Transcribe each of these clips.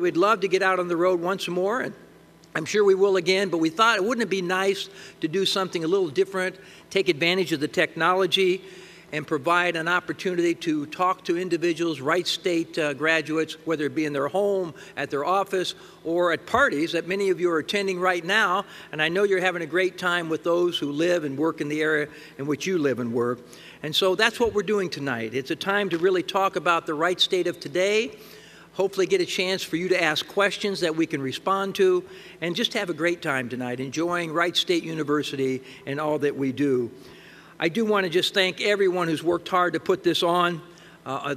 we'd love to get out on the road once more, and I'm sure we will again, but we thought, wouldn't it be nice to do something a little different, take advantage of the technology, and provide an opportunity to talk to individuals, Wright State graduates, whether it be in their home, at their office, or at parties that many of you are attending right now. And I know you're having a great time with those who live and work in the area in which you live and work. And so that's what we're doing tonight. It's a time to really talk about the Wright State of today, hopefully get a chance for you to ask questions that we can respond to, and just have a great time tonight, enjoying Wright State University and all that we do. I do want to just thank everyone who's worked hard to put this on,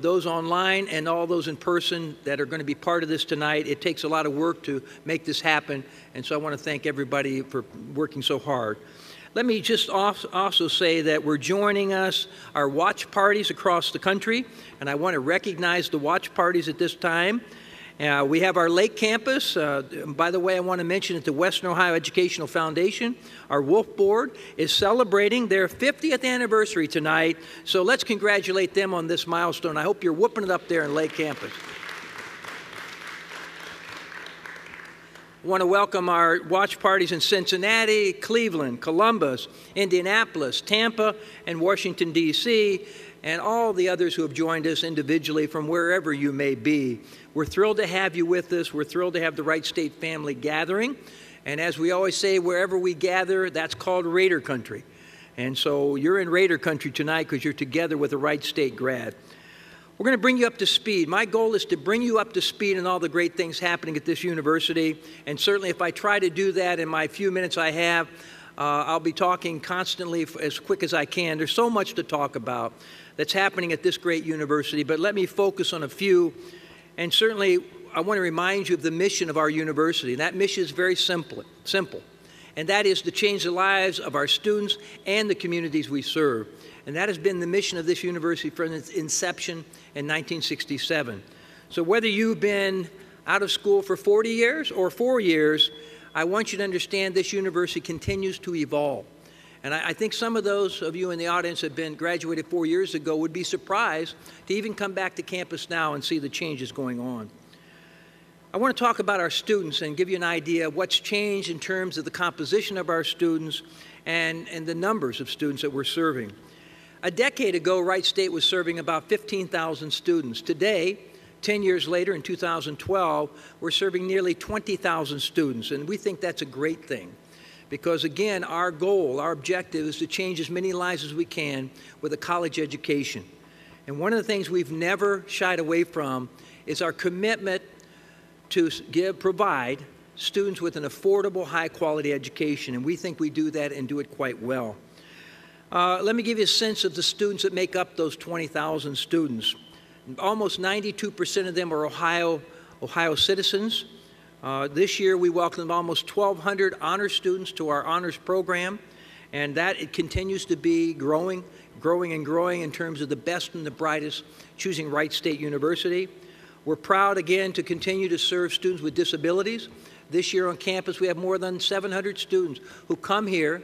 those online and all those in person that are going to be part of this tonight. It takes a lot of work to make this happen, and so I want to thank everybody for working so hard. Let me just also say that we're joining our watch parties across the country, and I want to recognize the watch parties at this time. We have our Lake Campus. By the way, I want to mention that the Western Ohio Educational Foundation, our Wolf Board, is celebrating their 50th anniversary tonight. So let's congratulate them on this milestone. I hope you're whooping it up there in Lake Campus. I want to welcome our watch parties in Cincinnati, Cleveland, Columbus, Indianapolis, Tampa, and Washington, D.C., and all the others who have joined us individually from wherever you may be. We're thrilled to have you with us. We're thrilled to have the Wright State family gathering. And as we always say, wherever we gather, that's called Raider Country. And so you're in Raider Country tonight because you're together with a Wright State grad. We're going to bring you up to speed. My goal is to bring you up to speed in all the great things happening at this university. And certainly if I try to do that in my few minutes I have, I'll be talking constantly as quick as I can. There's so much to talk about that's happening at this great university, but let me focus on a few. And certainly, I want to remind you of the mission of our university. That mission is very simple, and that is to change the lives of our students and the communities we serve. And that has been the mission of this university from its inception in 1967. So whether you've been out of school for 40 years or 4 years, I want you to understand this university continues to evolve. And I think some of those of you in the audience that have been graduated 4 years ago would be surprised to even come back to campus now and see the changes going on. I want to talk about our students and give you an idea of what's changed in terms of the composition of our students and the numbers of students that we're serving. A decade ago, Wright State was serving about 15,000 students. Today, 10 years later, in 2012, we're serving nearly 20,000 students, and we think that's a great thing. Because again, our goal, our objective is to change as many lives as we can with a college education. And one of the things we've never shied away from is our commitment to provide students with an affordable, high-quality education. And we think we do that and do it quite well. Let me give you a sense of the students that make up those 20,000 students. Almost 92% of them are Ohio citizens. This year, we welcomed almost 1,200 honors students to our honors program, and that it continues to be growing in terms of the best and the brightest choosing Wright State University. We're proud, again, to continue to serve students with disabilities. This year on campus, we have more than 700 students who come here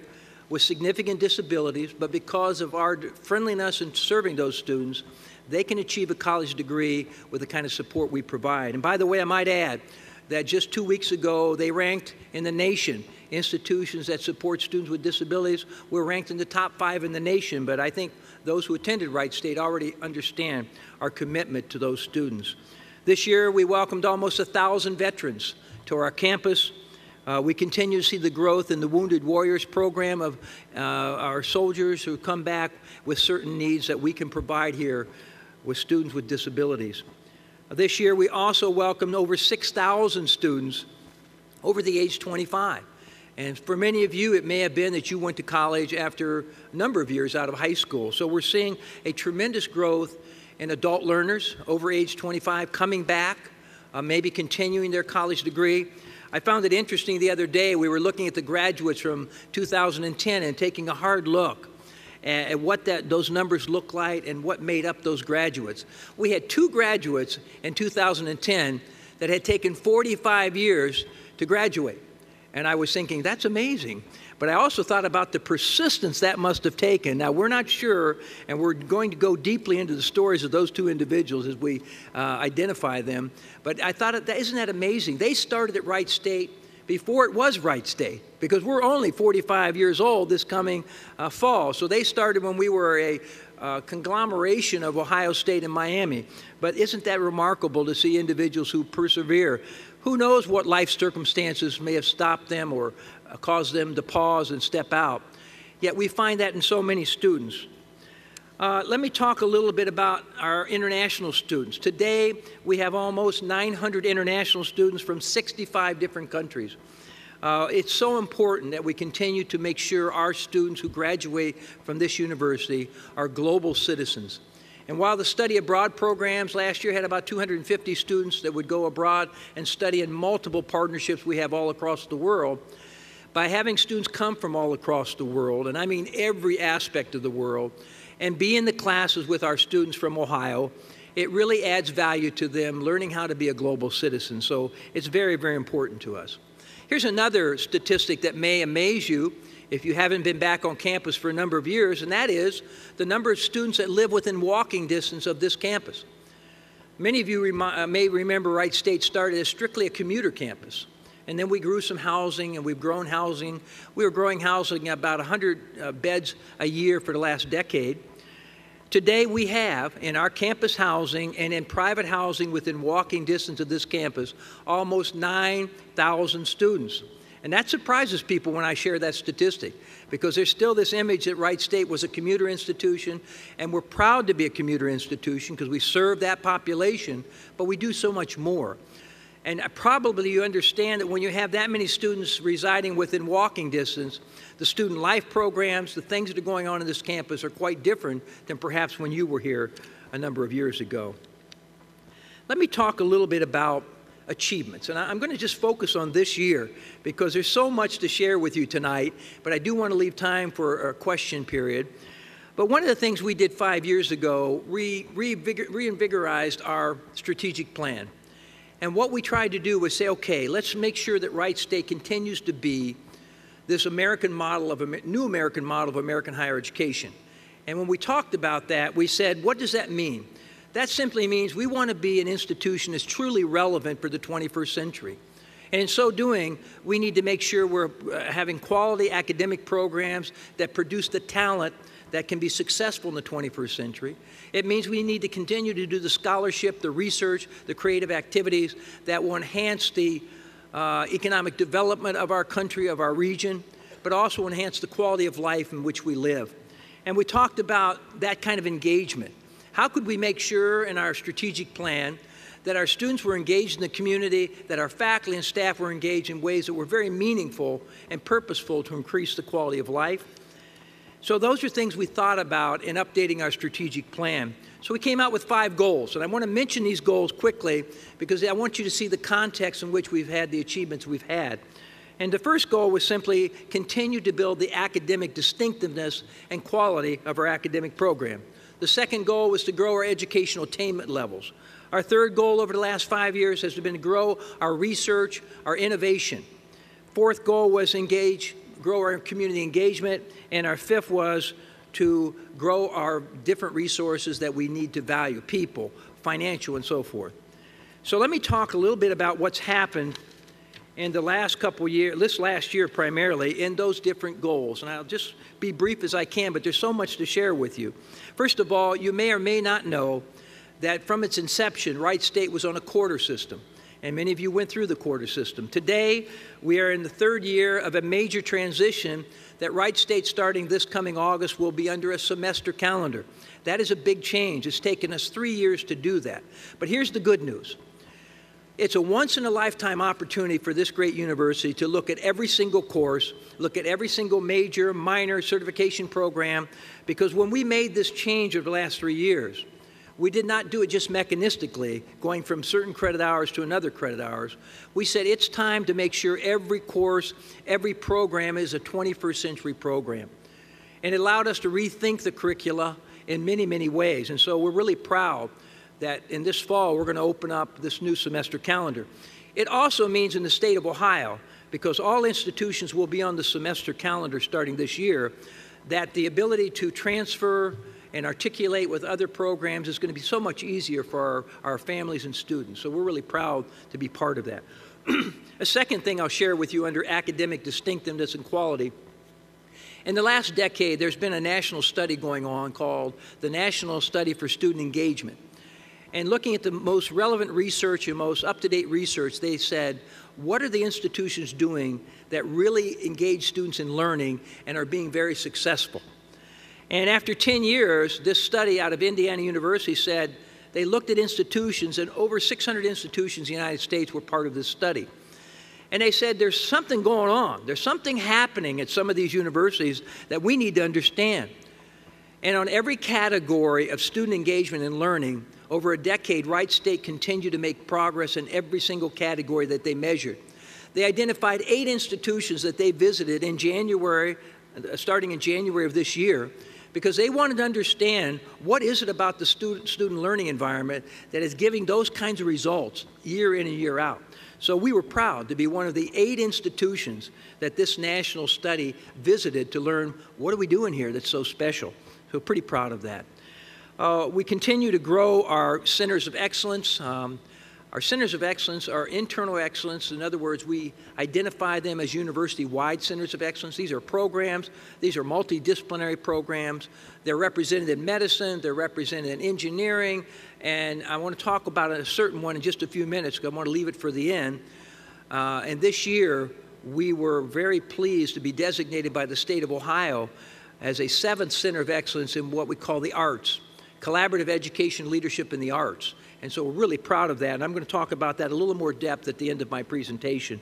with significant disabilities, but because of our friendliness in serving those students, they can achieve a college degree with the kind of support we provide. And by the way, I might add that just 2 weeks ago, they ranked in the nation institutions that support students with disabilities. We're ranked in the top 5 in the nation, but I think those who attended Wright State already understand our commitment to those students. This year, we welcomed almost 1,000 veterans to our campus. We continue to see the growth in the Wounded Warriors program of our soldiers who come back with certain needs that we can provide here with students with disabilities. This year, we also welcomed over 6,000 students over the age 25. And for many of you, it may have been that you went to college after a number of years out of high school. So we're seeing a tremendous growth in adult learners over age 25 coming back, maybe continuing their college degree. I found it interesting the other day, we were looking at the graduates from 2010 and taking a hard look at what those numbers look like and what made up those graduates. We had 2 graduates in 2010 that had taken 45 years to graduate. And I was thinking, that's amazing. But But I also thought about the persistence that must have taken. Now, we're not sure, and we're going to go deeply into the stories of those two individuals as we identify them. But I thought, isn't that amazing? They started at Wright State before it was Wright State, because we're only 45 years old this coming fall. So they started when we were a conglomeration of Ohio State and Miami. But isn't that remarkable to see individuals who persevere? Who knows what life circumstances may have stopped them or caused them to pause and step out. Yet we find that in so many students. Let me talk a little bit about our international students. Today, we have almost 900 international students from 65 different countries. It's so important that we continue to make sure our students who graduate from this university are global citizens. And while the study abroad programs last year had about 250 students that would go abroad and study in multiple partnerships we have all across the world, by having students come from all across the world, and I mean every aspect of the world, and be in the classes with our students from Ohio, it really adds value to them learning how to be a global citizen. So it's very, very important to us. Here's another statistic that may amaze you if you haven't been back on campus for a number of years, and that is the number of students that live within walking distance of this campus. Many of you may remember Wright State started as strictly a commuter campus. And then we grew some housing, and we've grown housing. We were growing housing about 100 beds a year for the last decade. Today we have, in our campus housing and in private housing within walking distance of this campus, almost 9,000 students. And that surprises people when I share that statistic, because there's still this image that Wright State was a commuter institution, and we're proud to be a commuter institution because we serve that population, but we do so much more. And probably you understand that when you have that many students residing within walking distance, the student life programs, the things that are going on in this campus are quite different than perhaps when you were here a number of years ago. Let me talk a little bit about achievements. And I'm going to just focus on this year because there's so much to share with you tonight, but I do want to leave time for a question period. But one of the things we did 5 years ago, reinvigorized our strategic plan. And what we tried to do was say, okay, let's make sure that Wright State continues to be this American model of new American model of American higher education. And when we talked about that, we said, what does that mean? That simply means we want to be an institution that's truly relevant for the 21st century. And in so doing, we need to make sure we're having quality academic programs that produce the talent that can be successful in the 21st century. It means we need to continue to do the scholarship, the research, the creative activities that will enhance the economic development of our country, of our region, but also enhance the quality of life in which we live. And we talked about that kind of engagement. How could we make sure in our strategic plan that our students were engaged in the community, that our faculty and staff were engaged in ways that were very meaningful and purposeful to increase the quality of life? So those are things we thought about in updating our strategic plan. So we came out with 5 goals, and I want to mention these goals quickly because I want you to see the context in which we've had the achievements we've had. And the first goal was simply continue to build the academic distinctiveness and quality of our academic program. The second goal was to grow our educational attainment levels. Our third goal over the last 5 years has been to grow our research, our innovation. Fourth goal was grow our community engagement, and our fifth was to grow our different resources that we need to value, people, financial, and so forth. So let me talk a little bit about what's happened in the last couple years, this last year primarily, in those different goals. And I'll just be brief as I can, but there's so much to share with you. First of all, you may or may not know that from its inception, Wright State was on a quarter system. And many of you went through the quarter system. Today, we are in the 3rd year of a major transition that Wright State, starting this coming August, will be under a semester calendar. That is a big change. It's taken us 3 years to do that. But here's the good news. It's a once-in-a-lifetime opportunity for this great university to look at every single course, look at every single major, minor certification program, because when we made this change over the last 3 years, we did not do it just mechanistically, going from certain credit hours to another credit hours. We said it's time to make sure every course, every program is a 21st century program. And it allowed us to rethink the curricula in many, many ways. And so we're really proud that in this fall we're going to open up this new semester calendar. It also means in the state of Ohio, because all institutions will be on the semester calendar starting this year, that the ability to transfer and articulate with other programs is going to be so much easier for our families and students. So we're really proud to be part of that. A second thing I'll share with you under academic distinctiveness and quality. In the last decade, there's been a national study going on called the National Study for Student Engagement. And looking at the most relevant research and most up-to-date research, they said, what are the institutions doing that really engage students in learning and are being very successful? And after 10 years, this study out of Indiana University said they looked at institutions, and over 600 institutions in the United States were part of this study. And they said there's something going on. There's something happening at some of these universities that we need to understand. And on every category of student engagement and learning, over a decade, Wright State continued to make progress in every single category that they measured. They identified 8 institutions that they visited in January, starting in January of this year, because they wanted to understand what is it about the student learning environment that is giving those kinds of results year in and year out. So we were proud to be one of the 8 institutions that this national study visited to learn what are we doing here that's so special. So pretty proud of that. We continue to grow our centers of excellence. Our centers of excellence are internal excellence. In other words, we identify them as university-wide centers of excellence. These are programs. These are multidisciplinary programs. They're represented in medicine. They're represented in engineering. And I want to talk about a certain one in just a few minutes because I want to leave it for the end. And this year, we were very pleased to be designated by the state of Ohio as a 7th center of excellence in what we call the arts, collaborative education leadership in the arts. And so we're really proud of that, and I'm going to talk about that a little more depth at the end of my presentation.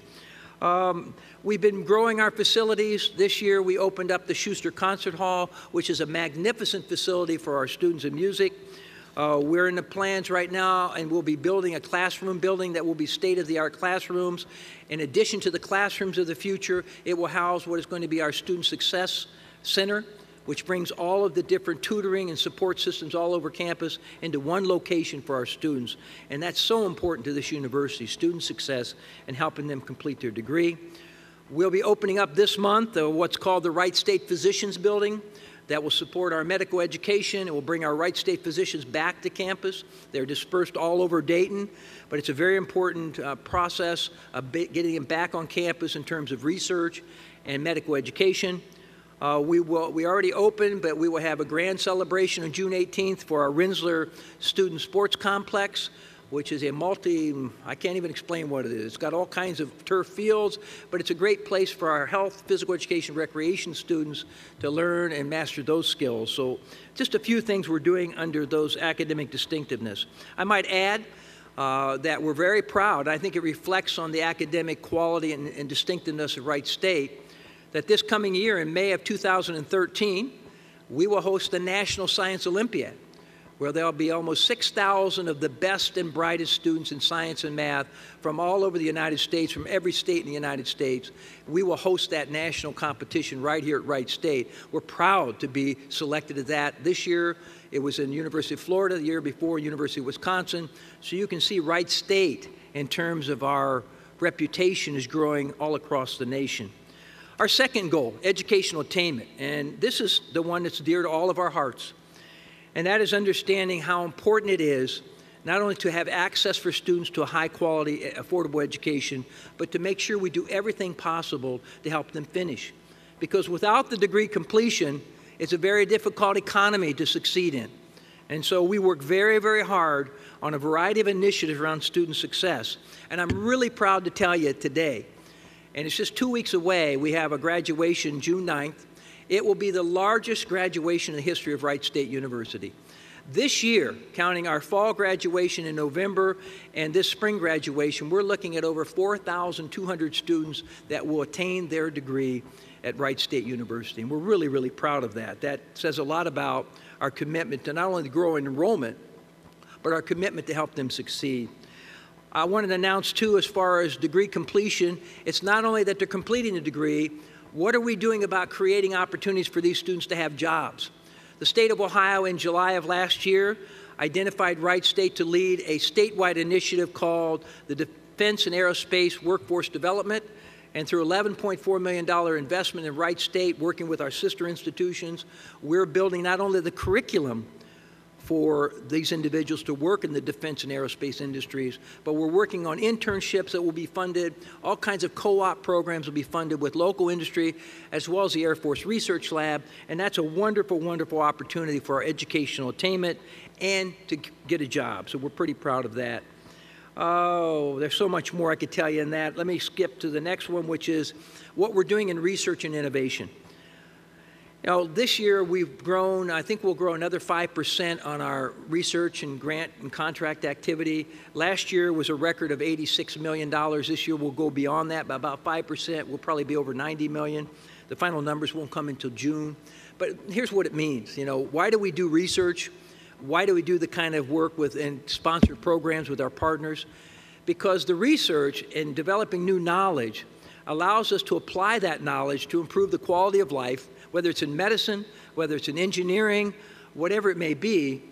We've been growing our facilities. This year we opened up the Schuster Concert Hall, which is a magnificent facility for our students in music. We're in the plans right now, and we'll be building a classroom building that will be state-of-the-art classrooms. In addition to the classrooms of the future, it will house what is going to be our Student Success Center, which brings all of the different tutoring and support systems all over campus into one location for our students. And that's so important to this university, student success and helping them complete their degree. We'll be opening up this month what's called the Wright State Physicians Building that will support our medical education. It will bring our Wright State physicians back to campus. They're dispersed all over Dayton, but it's a very important process of getting them back on campus in terms of research and medical education. We already opened, but we will have a grand celebration on June 18th for our Rensselaer Student Sports Complex, which is a I can't even explain what it is. It's got all kinds of turf fields, but it's a great place for our health, physical education, recreation students to learn and master those skills. So just a few things we're doing under those academic distinctiveness. I might add that we're very proud. I think it reflects on the academic quality and distinctiveness of Wright State that this coming year, in May of 2013, we will host the National Science Olympiad, where there'll be almost 6,000 of the best and brightest students in science and math from all over the United States, from every state in the United States. We will host that national competition right here at Wright State. We're proud to be selected at that. This year, it was in University of Florida, the year before, University of Wisconsin. So you can see Wright State, in terms of our reputation, is growing all across the nation. Our second goal, educational attainment, and this is the one that's dear to all of our hearts, and that is understanding how important it is not only to have access for students to a high-quality, affordable education, but to make sure we do everything possible to help them finish. Because without the degree completion, it's a very difficult economy to succeed in. And so we work very, very hard on a variety of initiatives around student success. And I'm really proud to tell you today, and it's just 2 weeks away, we have a graduation June 9th. It will be the largest graduation in the history of Wright State University. This year, counting our fall graduation in November and this spring graduation, we're looking at over 4,200 students that will attain their degree at Wright State University. And we're really, really proud of that. That says a lot about our commitment to not only grow enrollment, but our commitment to help them succeed. I wanted to announce, too, as far as degree completion, it's not only that they're completing the degree, what are we doing about creating opportunities for these students to have jobs? The state of Ohio, in July of last year, identified Wright State to lead a statewide initiative called the Defense and Aerospace Workforce Development. And through $11.4 million investment in Wright State, working with our sister institutions, we're building not only the curriculum for these individuals to work in the defense and aerospace industries, but we're working on internships that will be funded. All kinds of co-op programs will be funded with local industry, as well as the Air Force Research Lab, and that's a wonderful, wonderful opportunity for our educational attainment and to get a job, so we're pretty proud of that. Oh, there's so much more I could tell you in that. Let me skip to the next one, which is what we're doing in research and innovation. Now, this year we've grown, I think we'll grow another 5% on our research and grant and contract activity. Last year was a record of $86 million. This year we'll go beyond that by about 5%. We'll probably be over $90 million. The final numbers won't come until June. But here's what it means. You know, why do we do research? Why do we do the kind of work with and sponsor programs with our partners? Because the research and developing new knowledge allows us to apply that knowledge to improve the quality of life, whether it's in medicine, whether it's in engineering, whatever it may be.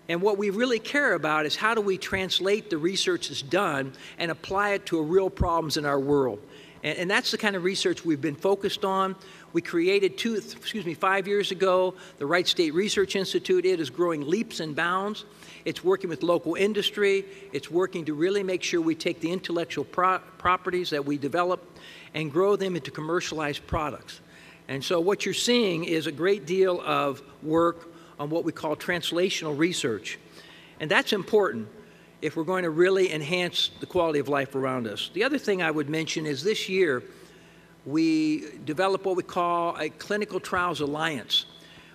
And what we really care about is how do we translate the research that's done and apply it to real problems in our world. And that's the kind of research we've been focused on. We created 5 years ago, the Wright State Research Institute. It is growing leaps and bounds. It's working with local industry. It's working to really make sure we take the intellectual properties that we develop and grow them into commercialized products. And so what you're seeing is a great deal of work on what we call translational research. And that's important if we're going to really enhance the quality of life around us. The other thing I would mention is this year, we developed what we call a clinical trials alliance.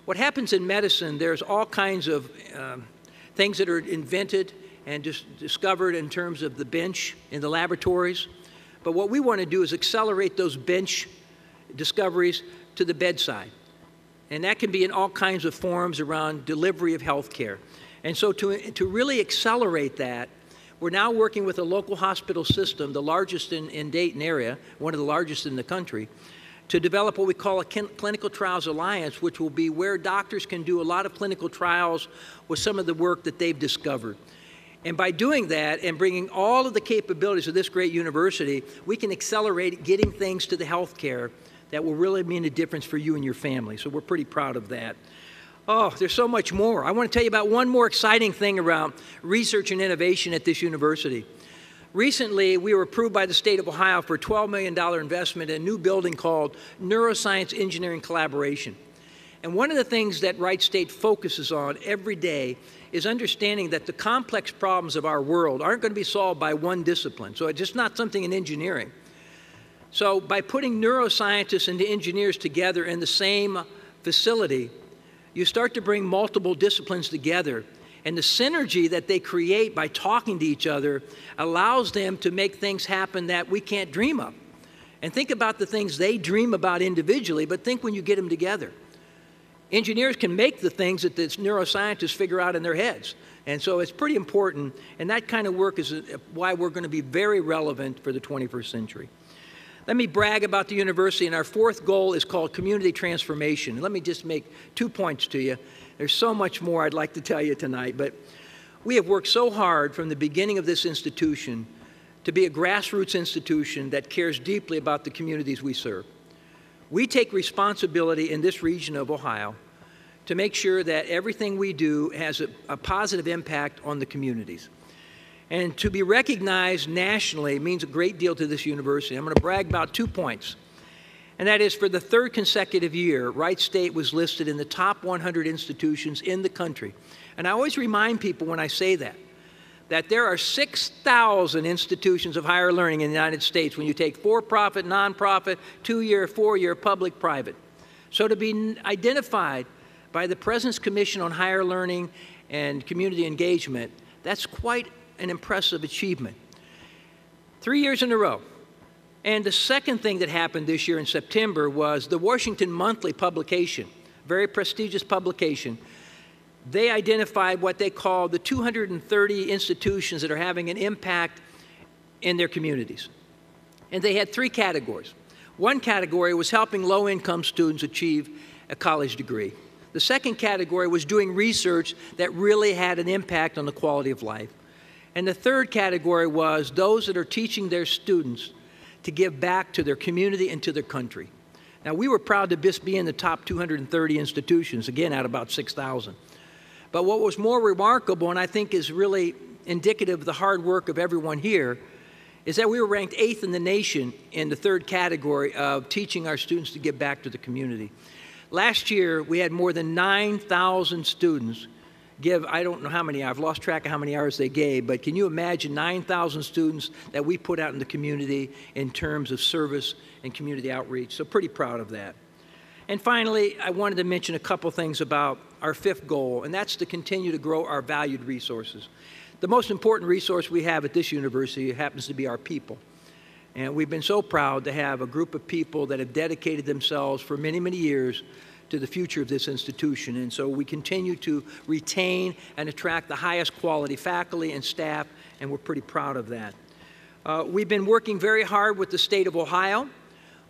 What happens in medicine, there's all kinds of things that are invented and discovered in terms of the bench in the laboratories. But what we want to do is accelerate those bench discoveries to the bedside. And that can be in all kinds of forms around delivery of health care. And so to really accelerate that, we're now working with a local hospital system, the largest in Dayton area, one of the largest in the country, to develop what we call a clinical trials alliance, which will be where doctors can do a lot of clinical trials with some of the work that they've discovered. And by doing that and bringing all of the capabilities of this great university, we can accelerate getting things to the healthcare that will really mean a difference for you and your family. So we're pretty proud of that. Oh, there's so much more. I want to tell you about one more exciting thing around research and innovation at this university. Recently, we were approved by the state of Ohio for a $12 million investment in a new building called Neuroscience Engineering Collaboration. And one of the things that Wright State focuses on every day is understanding that the complex problems of our world aren't going to be solved by one discipline. So it's just not something in engineering. So by putting neuroscientists and engineers together in the same facility, you start to bring multiple disciplines together. And the synergy that they create by talking to each other allows them to make things happen that we can't dream of. And think about the things they dream about individually, but think when you get them together. Engineers can make the things that the neuroscientists figure out in their heads. And so it's pretty important, and that kind of work is why we're going to be very relevant for the 21st century. Let me brag about the university, and our fourth goal is called community transformation. Let me just make 2 points to you. There's so much more I'd like to tell you tonight, but we have worked so hard from the beginning of this institution to be a grassroots institution that cares deeply about the communities we serve. We take responsibility in this region of Ohio to make sure that everything we do has a positive impact on the communities. And to be recognized nationally means a great deal to this university. I'm going to brag about 2 points. And that is, for the third consecutive year, Wright State was listed in the top 100 institutions in the country. And I always remind people when I say that there are 6,000 institutions of higher learning in the United States when you take for-profit, nonprofit, 2-year, 4-year, public, private. So to be identified by the President's Commission on Higher Learning and Community Engagement, that's quite an impressive achievement. 3 years in a row. And the second thing that happened this year in September was the Washington Monthly publication, very prestigious publication. They identified what they call the 230 institutions that are having an impact in their communities. And they had 3 categories. One category was helping low-income students achieve a college degree. The second category was doing research that really had an impact on the quality of life. And the third category was those that are teaching their students to give back to their community and to their country. Now, we were proud to just be in the top 230 institutions, again, out of about 6,000. But what was more remarkable, and I think is really indicative of the hard work of everyone here, is that we were ranked 8th in the nation in the 3rd category of teaching our students to give back to the community. Last year, we had more than 9,000 students give, I don't know how many, I've lost track of how many hours they gave, but can you imagine 9,000 students that we put out in the community in terms of service and community outreach? So pretty proud of that. And finally, I wanted to mention a couple things about our 5th goal, and that's to continue to grow our valued resources. The most important resource we have at this university happens to be our people. And we've been so proud to have a group of people that have dedicated themselves for many, many years to the future of this institution. And so we continue to retain and attract the highest quality faculty and staff, and we're pretty proud of that. We've been working very hard with the state of Ohio.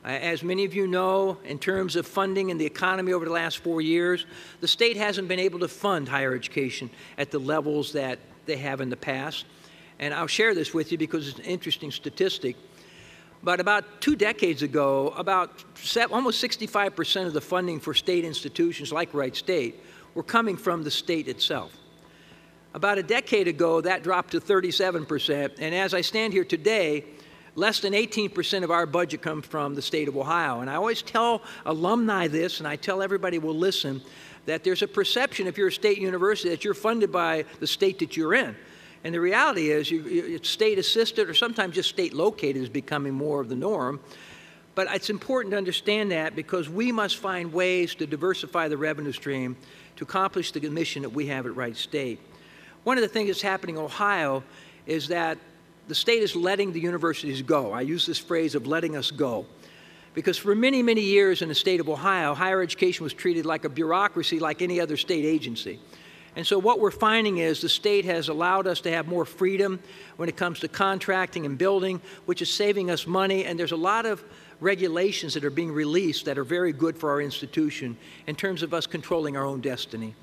As many of you know, in terms of funding and the economy over the last 4 years, the state hasn't been able to fund higher education at the levels that they have in the past. And I'll share this with you because it's an interesting statistic. But about 2 decades ago, almost 65% of the funding for state institutions like Wright State were coming from the state itself. About a decade ago, that dropped to 37%. And as I stand here today, less than 18% of our budget comes from the state of Ohio. And I always tell alumni this, and I tell everybody who will listen, that there's a perception if you're a state university that you're funded by the state that you're in. And the reality is it's state assisted or sometimes just state located is becoming more of the norm. But it's important to understand that because we must find ways to diversify the revenue stream to accomplish the mission that we have at Wright State. One of the things that's happening in Ohio is that the state is letting the universities go. I use this phrase of letting us go. Because for many, many years in the state of Ohio, higher education was treated like a bureaucracy like any other state agency. And so what we're finding is the state has allowed us to have more freedom when it comes to contracting and building, which is saving us money. And there's a lot of regulations that are being released that are very good for our institution in terms of us controlling our own destiny.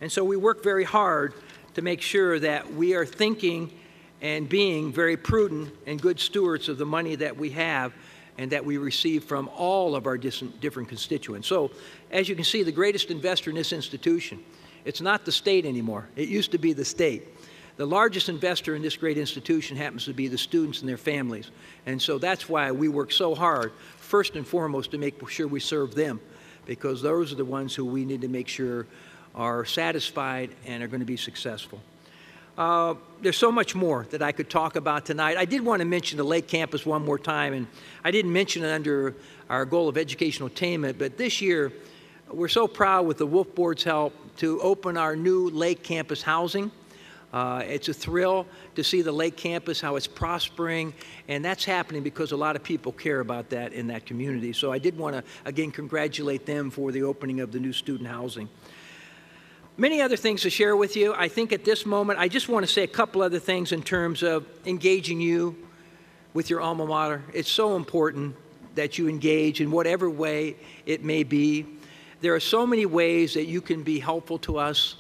And so we work very hard to make sure that we are thinking and being very prudent and good stewards of the money that we have and that we receive from all of our different constituents. So, as you can see, the greatest investor in this institution, it's not the state anymore. It used to be the state. The largest investor in this great institution happens to be the students and their families. And so that's why we work so hard, first and foremost, to make sure we serve them, because those are the ones who we need to make sure are satisfied and are going to be successful. There's so much more that I could talk about tonight. I did want to mention the Lake Campus one more time, and I didn't mention it under our goal of educational attainment, but this year we're so proud with the Wolf Board's help to open our new Lake Campus housing. It's a thrill to see the Lake Campus, how it's prospering, and that's happening because a lot of people care about that in that community. So I did want to, again, congratulate them for the opening of the new student housing. Many other things to share with you. I think at this moment, I just want to say a couple other things in terms of engaging you with your alma mater. It's so important that you engage in whatever way it may be. There are so many ways that you can be helpful to us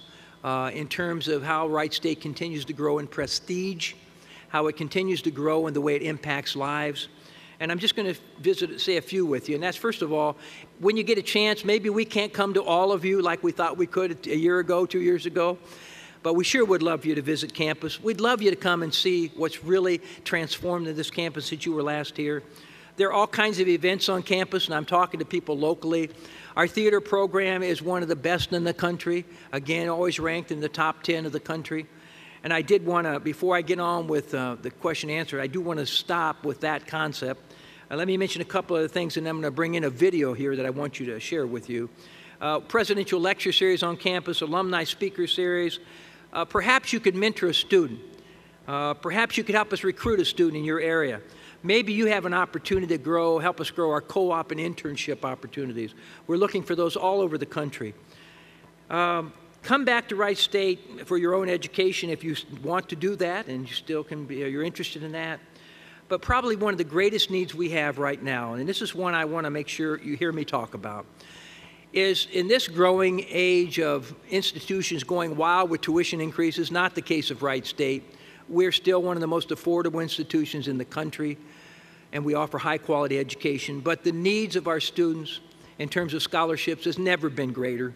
in terms of how Wright State continues to grow in prestige, how it continues to grow in the way it impacts lives. And I'm just going to say a few with you. And that's, first of all, when you get a chance, maybe we can't come to all of you like we thought we could a year ago, 2 years ago, but we sure would love you to visit campus. We'd love you to come and see what's really transformed in this campus since you were last here. There are all kinds of events on campus, and I'm talking to people locally. Our theater program is one of the best in the country. Again, always ranked in the top 10 of the country. And I did want to, before I get on with the question and answer, I do want to stop with that concept. Let me mention a couple of things, and I'm going to bring in a video here that I want you to share with you. Presidential lecture series on campus, alumni speaker series. Perhaps you could mentor a student. Perhaps you could help us recruit a student in your area. Maybe you have an opportunity to help us grow our co-op and internship opportunities. We're looking for those all over the country. Come back to Wright State for your own education if you want to do that, and you still can be, you're interested in that. But probably one of the greatest needs we have right now, and this is one I want to make sure you hear me talk about, is in this growing age of institutions going wild with tuition increases, not the case of Wright State. We're still one of the most affordable institutions in the country. and we offer high-quality education, but the needs of our students in terms of scholarships has never been greater.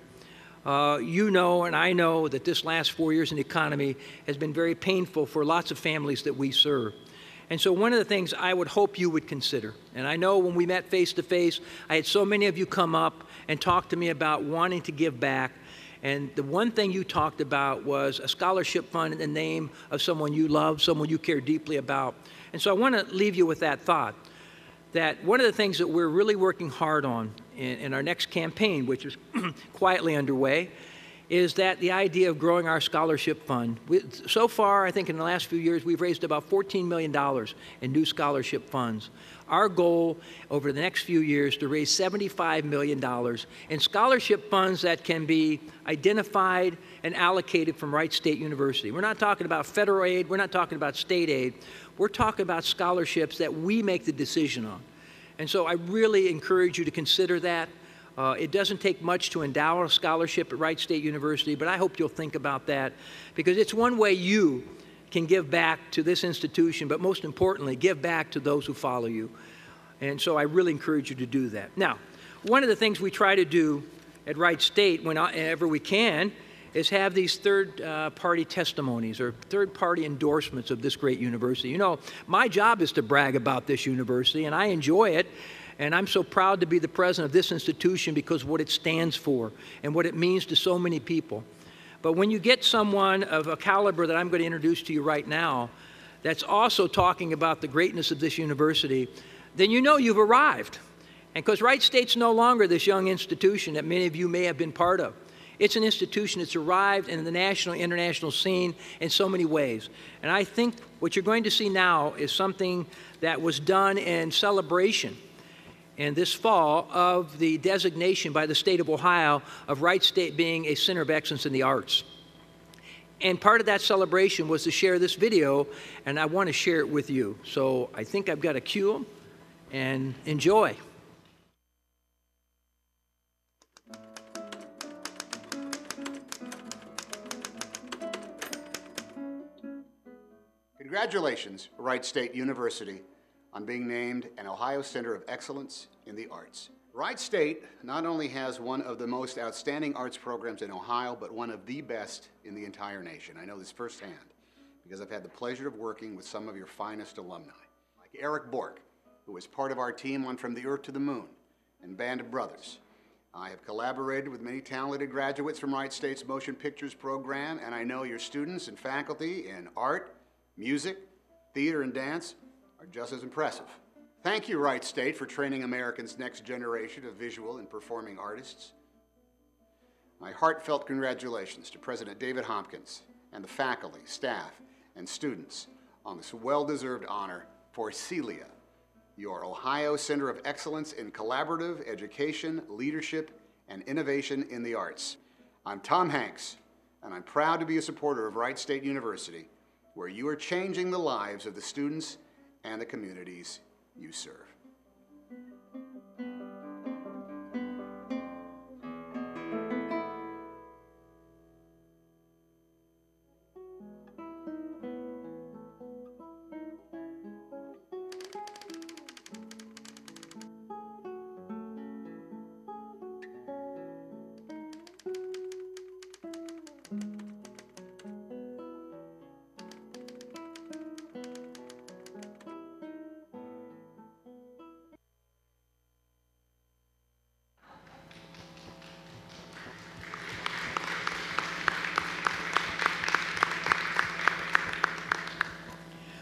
You know and I know that this last 4 years in the economy has been very painful for lots of families that we serve. And so one of the things I would hope you would consider, and I know when we met face-to-face, I had so many of you come up and talk to me about wanting to give back. And the one thing you talked about was a scholarship fund in the name of someone you love, someone you care deeply about. And so I want to leave you with that thought, that one of the things that we're really working hard on in our next campaign, which is quietly underway, is that the idea of growing our scholarship fund. So far, I think in the last few years, we've raised about $14 million in new scholarship funds. Our goal over the next few years to raise $75 million in scholarship funds that can be identified and allocated from Wright State University. We're not talking about federal aid, we're not talking about state aid, we're talking about scholarships that we make the decision on. And so I really encourage you to consider that. It doesn't take much to endow a scholarship at Wright State University, but I hope you'll think about that, because it's one way you can give back to this institution, but most importantly, give back to those who follow you. And so I really encourage you to do that. Now, one of the things we try to do at Wright State whenever we can is have these third-party testimonies or third-party endorsements of this great university. You know, my job is to brag about this university, and I enjoy it. And I'm so proud to be the president of this institution because of what it stands for and what it means to so many people. But when you get someone of a caliber that I'm going to introduce to you right now that's also talking about the greatness of this university, then you know you've arrived. And because Wright State's no longer this young institution that many of you may have been part of. It's an institution that's arrived in the national, international scene in so many ways. And I think what you're going to see now is something that was done in celebration and this fall of the designation by the state of Ohio of Wright State being a center of excellence in the arts. And part of that celebration was to share this video, and I want to share it with you. So I think I've got to cue them, and enjoy. Congratulations, Wright State University, on being named an Ohio Center of Excellence in the Arts. Wright State not only has one of the most outstanding arts programs in Ohio, but one of the best in the entire nation. I know this firsthand because I've had the pleasure of working with some of your finest alumni, like Eric Bork, who was part of our team on From the Earth to the Moon and Band of Brothers. I have collaborated with many talented graduates from Wright State's Motion Pictures program, and I know your students and faculty in art, music, theater, and dance are just as impressive. Thank you, Wright State, for training America's next generation of visual and performing artists. My heartfelt congratulations to President David Hopkins and the faculty, staff, and students on this well-deserved honor for CELIA, your Ohio Center of Excellence in Collaborative Education, Leadership, and Innovation in the Arts. I'm Tom Hanks, and I'm proud to be a supporter of Wright State University, where you are changing the lives of the students and the communities you serve.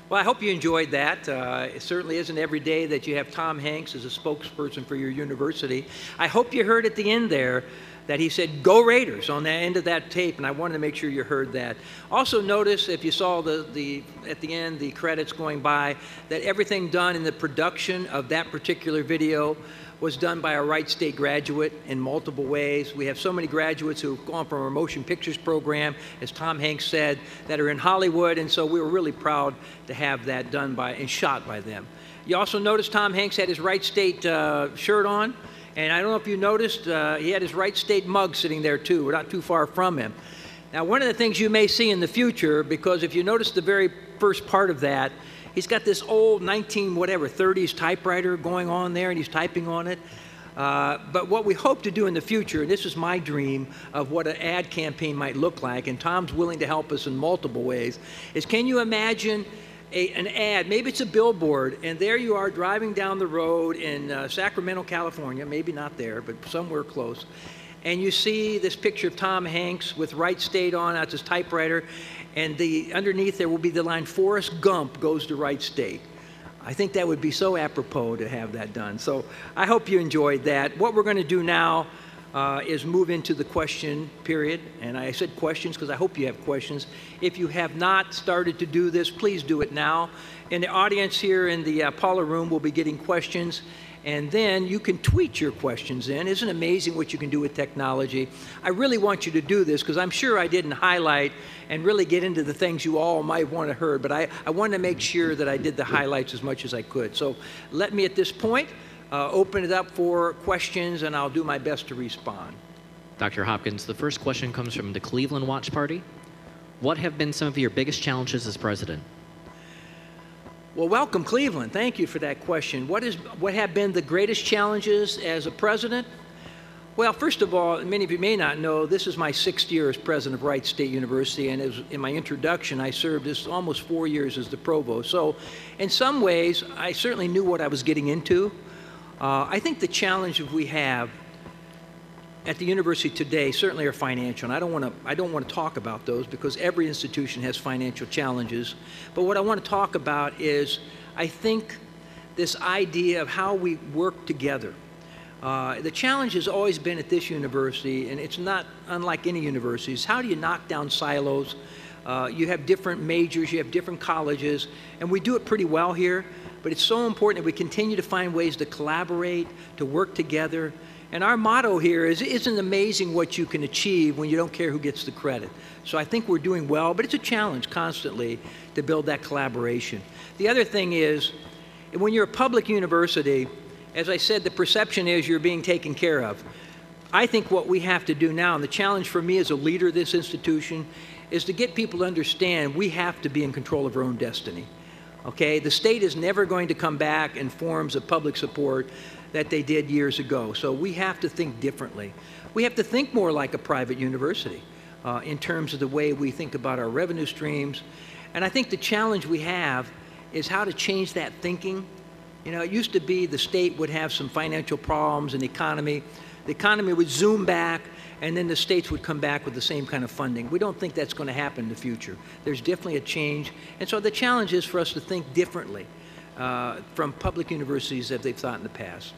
Well, I hope you enjoyed that. It certainly isn't every day that you have Tom Hanks as a spokesperson for your university. I hope you heard at the end there that he said, "Go Raiders," on the end of that tape, and I wanted to make sure you heard that. Also notice, if you saw at the end, the credits going by, that everything done in the production of that particular video was done by a Wright State graduate in multiple ways. We have so many graduates who have gone from our motion pictures program, as Tom Hanks said, that are in Hollywood, and so we were really proud to have that done by and shot by them. You also noticed Tom Hanks had his Wright State shirt on, and I don't know if you noticed, he had his Wright State mug sitting there too. We're not too far from him. Now, one of the things you may see in the future, because if you notice the very first part of that, He's got this old 30s typewriter going on there, and he's typing on it. But what we hope to do in the future, and this is my dream of what an ad campaign might look like, and Tom's willing to help us in multiple ways, is can you imagine an ad, maybe it's a billboard, and there you are driving down the road in Sacramento, California, maybe not there, but somewhere close, and you see this picture of Tom Hanks with Wright State on, that's his typewriter, and underneath there will be the line, Forrest Gump goes to Wright State. I think that would be so apropos to have that done. So I hope you enjoyed that. What we're going to do now is move into the question period. And I said questions because I hope you have questions. If you have not started to do this, please do it now. In the audience here in the Paula room, we'll be getting questions. And then you can tweet your questions in. Isn't it amazing what you can do with technology? I really want you to do this because I'm sure I didn't highlight and really get into the things you all might want to hear, but I wanted to make sure that I did the highlights as much as I could. So let me at this point open it up for questions, and I'll do my best to respond. Dr. Hopkins, the first question comes from the Cleveland Watch Party. What have been some of your biggest challenges as president? Well, welcome, Cleveland. Thank you for that question. What have been the greatest challenges as a president? Well, first of all, many of you may not know, this is my 6th year as president of Wright State University, and in my introduction, I served almost 4 years as the provost. So in some ways, I certainly knew what I was getting into. I think the challenge that we have at the university today certainly are financial, and I don't want to talk about those because every institution has financial challenges. But what I want to talk about is, I think, this idea of how we work together. The challenge has always been at this university, and it's not unlike any universities, how do you knock down silos? You have different majors, you have different colleges, and we do it pretty well here, but it's so important that we continue to find ways to collaborate, to work together. And our motto here is, isn't it amazing what you can achieve when you don't care who gets the credit? So I think we're doing well, but it's a challenge constantly to build that collaboration. The other thing is, when you're a public university, as I said, the perception is you're being taken care of. I think what we have to do now, and the challenge for me as a leader of this institution, is to get people to understand we have to be in control of our own destiny. Okay? The state is never going to come back in forms of public support that they did years ago. So we have to think differently. We have to think more like a private university in terms of the way we think about our revenue streams. And I think the challenge we have is how to change that thinking. You know, it used to be the state would have some financial problems in the economy. The economy would zoom back, and then the states would come back with the same kind of funding. We don't think that's going to happen in the future. There's definitely a change. And so the challenge is for us to think differently from public universities as they've thought in the past.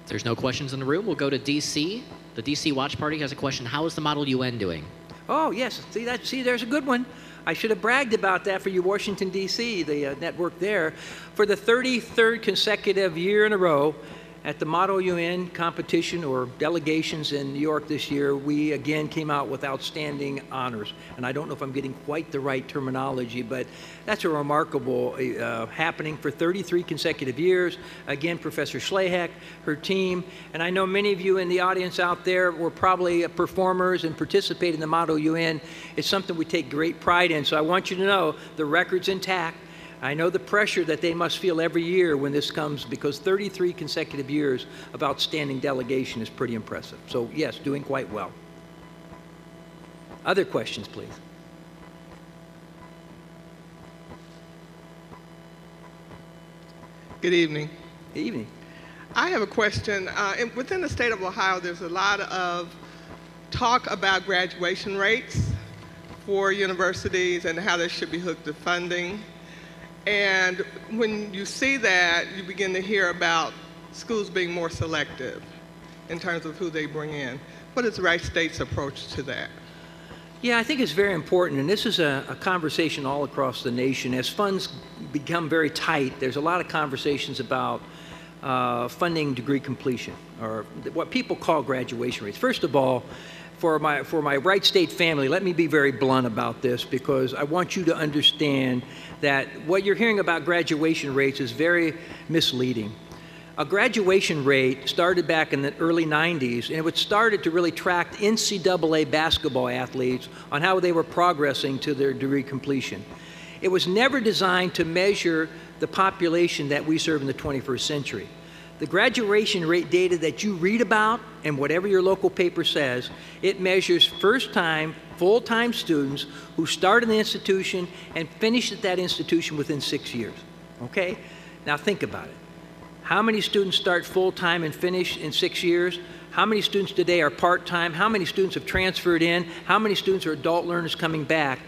If there's no questions in the room, we'll go to DC. The DC Watch Party has a question. How is the Model UN doing? Oh, yes. See, there's a good one. I should have bragged about that for you, Washington, D.C., the network there. For the 33rd consecutive year in a row at the Model UN competition or delegations in New York this year, we again came out with outstanding honors. And I don't know if I'm getting quite the right terminology, but that's a remarkable happening for 33 consecutive years. Again, Professor Schleyheck, her team, and I know many of you in the audience out there were probably performers and participated in the Model UN. It's something we take great pride in, so I want you to know the record's intact. I know the pressure that they must feel every year when this comes, because 33 consecutive years of outstanding delegation is pretty impressive. So yes, doing quite well. Other questions, please. Good evening. Good evening. I have a question. Within the state of Ohio, there's a lot of talk about graduation rates for universities and how they should be hooked to funding. And when you see that, you begin to hear about schools being more selective in terms of who they bring in. What is Wright State's approach to that? Yeah, I think it's very important, and this is a conversation all across the nation. As funds become very tight, there's a lot of conversations about funding degree completion, or what people call graduation rates. First of all, for my Wright State family, let me be very blunt about this, because I want you to understand that what you're hearing about graduation rates is very misleading. a graduation rate started back in the early 90s, and it started to really track NCAA basketball athletes on how they were progressing to their degree completion. It was never designed to measure the population that we serve in the 21st century. The graduation rate data that you read about and whatever your local paper says, it measures first-time, full-time students who start in the institution and finish at that institution within 6 years, okay? Now think about it. How many students start full-time and finish in 6 years? How many students today are part-time? How many students have transferred in? How many students are adult learners coming back?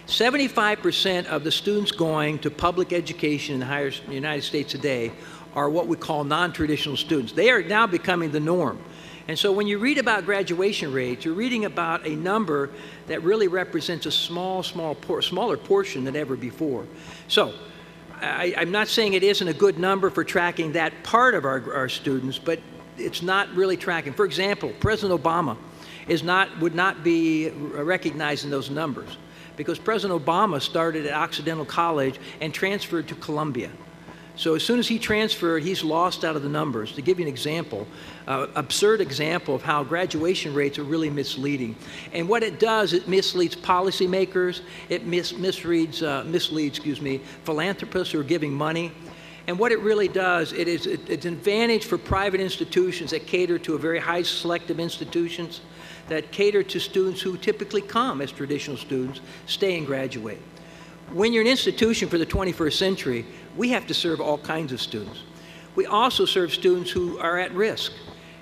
75% of the students going to public education in the United States today are what we call non-traditional students. They are now becoming the norm. And so when you read about graduation rates, you're reading about a number that really represents a smaller portion than ever before. So I'm not saying it isn't a good number for tracking that part of our students, but it's not really tracking. For example, President Obama would not be recognized in those numbers because President Obama started at Occidental College and transferred to Columbia. So as soon as he transferred, he's lost out of the numbers. To give you an example, absurd example of how graduation rates are really misleading. And what it does, it misleads policymakers, it misleads philanthropists who are giving money. And what it really does, it's an advantage for private institutions that cater to a very high selective institutions that cater to students who typically come as traditional students, stay and graduate. When you're an institution for the 21st century, we have to serve all kinds of students. We also serve students who are at risk.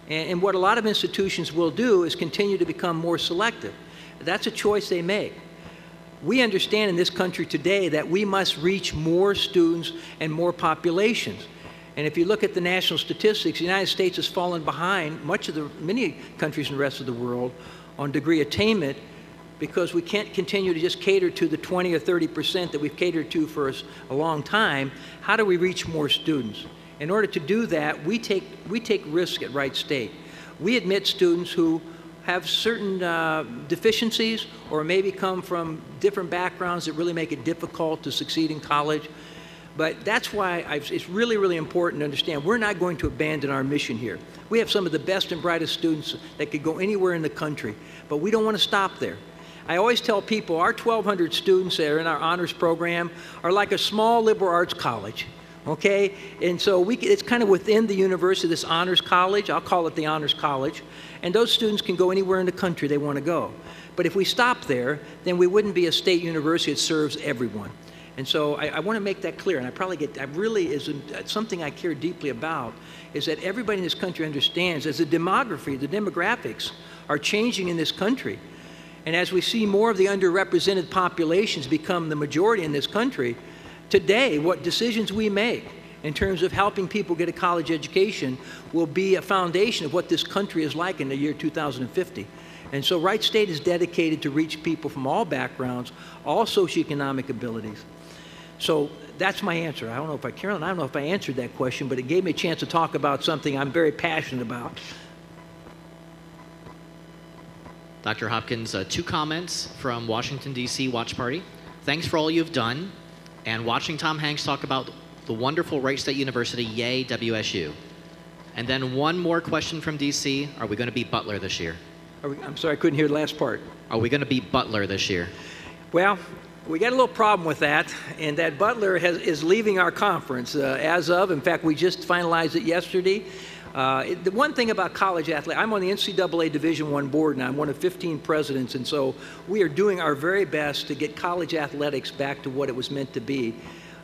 And what a lot of institutions will do is continue to become more selective. That's a choice they make. We understand in this country today that we must reach more students and more populations. And if you look at the national statistics, the United States has fallen behind many countries in the rest of the world on degree attainment because we can't continue to just cater to the 20 or 30% that we've catered to for a long time. How do we reach more students? In order to do that, we take risk at Wright State. We admit students who have certain deficiencies or maybe come from different backgrounds that really make it difficult to succeed in college. But that's why it's really, really important to understand we're not going to abandon our mission here. We have some of the best and brightest students that could go anywhere in the country, but we don't want to stop there. I always tell people our 1,200 students that are in our honors program are like a small liberal arts college, okay? And so it's kind of within the university, this honors college. I'll call it the honors college. And those students can go anywhere in the country they want to go. But if we stop there, then we wouldn't be a state university that serves everyone. And so I want to make that clear, and it's something I care deeply about, is that everybody in this country understands as the demographics are changing in this country. And as we see more of the underrepresented populations become the majority in this country, today what decisions we make in terms of helping people get a college education will be a foundation of what this country is like in the year 2050. And so Wright State is dedicated to reach people from all backgrounds, all socioeconomic abilities. So that's my answer. Carolyn, I don't know if I answered that question, but it gave me a chance to talk about something I'm very passionate about. Dr. Hopkins, 2 comments from Washington, D.C. Watch Party. Thanks for all you've done. And watching Tom Hanks talk about the wonderful Wright State University, yay, WSU. And then one more question from D.C. Are we going to be Butler this year? I'm sorry, I couldn't hear the last part. Are we going to be Butler this year? Well, we got a little problem with that, and that Butler is leaving our conference in fact, we just finalized it yesterday. The one thing about college athletics, I'm on the NCAA Division I board now. I'm one of 15 presidents, and so we are doing our very best to get college athletics back to what it was meant to be,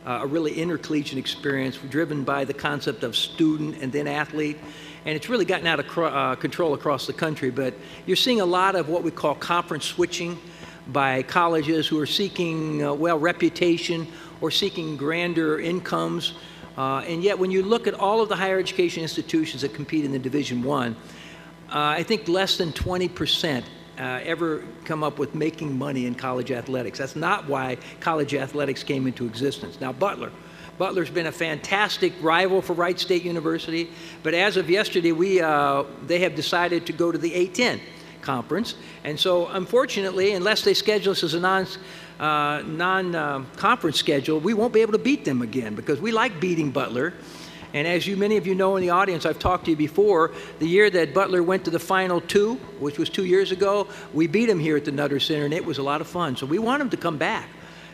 a really intercollegiate experience driven by the concept of student and then athlete. And it's really gotten out of control across the country, but you're seeing a lot of what we call conference switching by colleges who are seeking, reputation or seeking grander incomes. And yet when you look at all of the higher education institutions that compete in the Division I think less than 20% ever come up with making money in college athletics. That's not why college athletics came into existence. Now, Butler's been a fantastic rival for Wright State University, but as of yesterday, they have decided to go to the A10 conference. And so, unfortunately, unless they schedule us as a non-conference schedule, we won't be able to beat them again because we like beating Butler. And as many of you know in the audience, I've talked to you before, the year that Butler went to the Final Two, which was 2 years ago, we beat them here at the Nutter Center, and it was a lot of fun. So we want them to come back.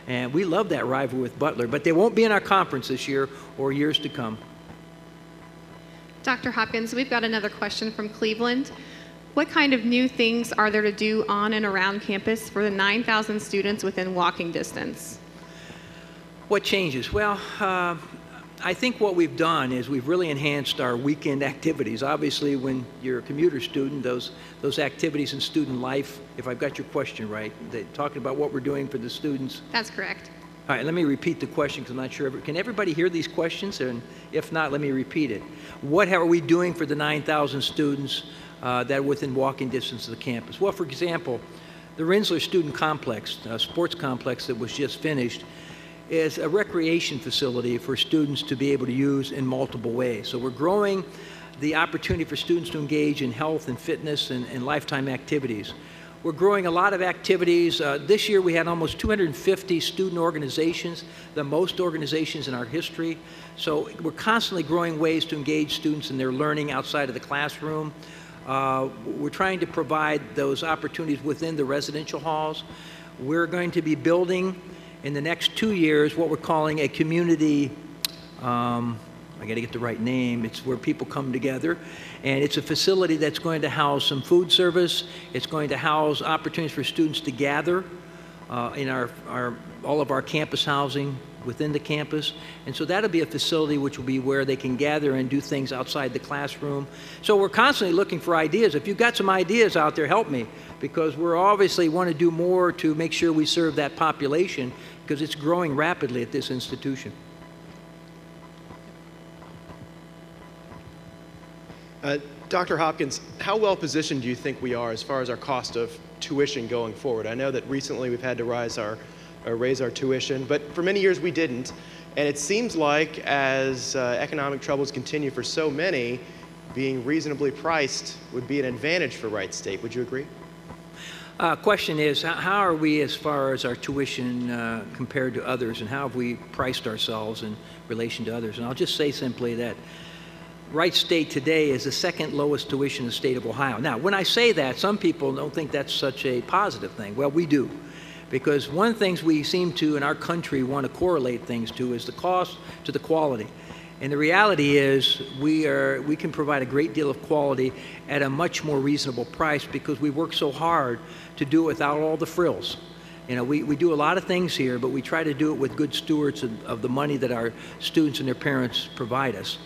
And we love that rivalry with Butler. But they won't be in our conference this year or years to come. Dr. Hopkins, we've got another question from Cleveland. What kind of new things are there to do on and around campus for the 9,000 students within walking distance? What changes? Well, I think what we've done is we've really enhanced our weekend activities. Obviously, when you're a commuter student, those activities in student life, if I've got your question right, talking about what we're doing for the students. That's correct. All right, let me repeat the question because I'm not sure. Can everybody hear these questions? And if not, let me repeat it. What are we doing for the 9,000 students that are within walking distance of the campus? Well, for example, the Rensselaer Student Complex, sports complex that was just finished, is a recreation facility for students to be able to use in multiple ways. So we're growing the opportunity for students to engage in health and fitness and lifetime activities. We're growing a lot of activities. This year we had almost 250 student organizations, the most organizations in our history. So we're constantly growing ways to engage students in their learning outside of the classroom. We're trying to provide those opportunities within the residential halls. We're going to be building in the next 2 years what we're calling a community, I got to get the right name, it's where people come together, and it's a facility that's going to house some food service. It's going to house opportunities for students to gather in all of our campus housing within the campus. And so that'll be a facility which will be where they can gather and do things outside the classroom. So we're constantly looking for ideas. If you've got some ideas out there, help me, because we're obviously want to do more to make sure we serve that population because it's growing rapidly at this institution. Dr. Hopkins, how well positioned do you think we are as far as our cost of tuition going forward? I know that recently we've had to raise our tuition, but for many years we didn't. And it seems like as economic troubles continue for so many, being reasonably priced would be an advantage for Wright State. Would you agree? Question is, how are we as far as our tuition compared to others, and how have we priced ourselves in relation to others? And I'll just say simply that Wright State today is the second lowest tuition in the state of Ohio. Now, when I say that, some people don't think that's such a positive thing. Well, we do. Because one of the things we seem to, in our country, want to correlate things to is the cost to the quality. And the reality is we can provide a great deal of quality at a much more reasonable price because we work so hard to do it without all the frills. You know, we do a lot of things here, but we try to do it with good stewards of the money that our students and their parents provide us.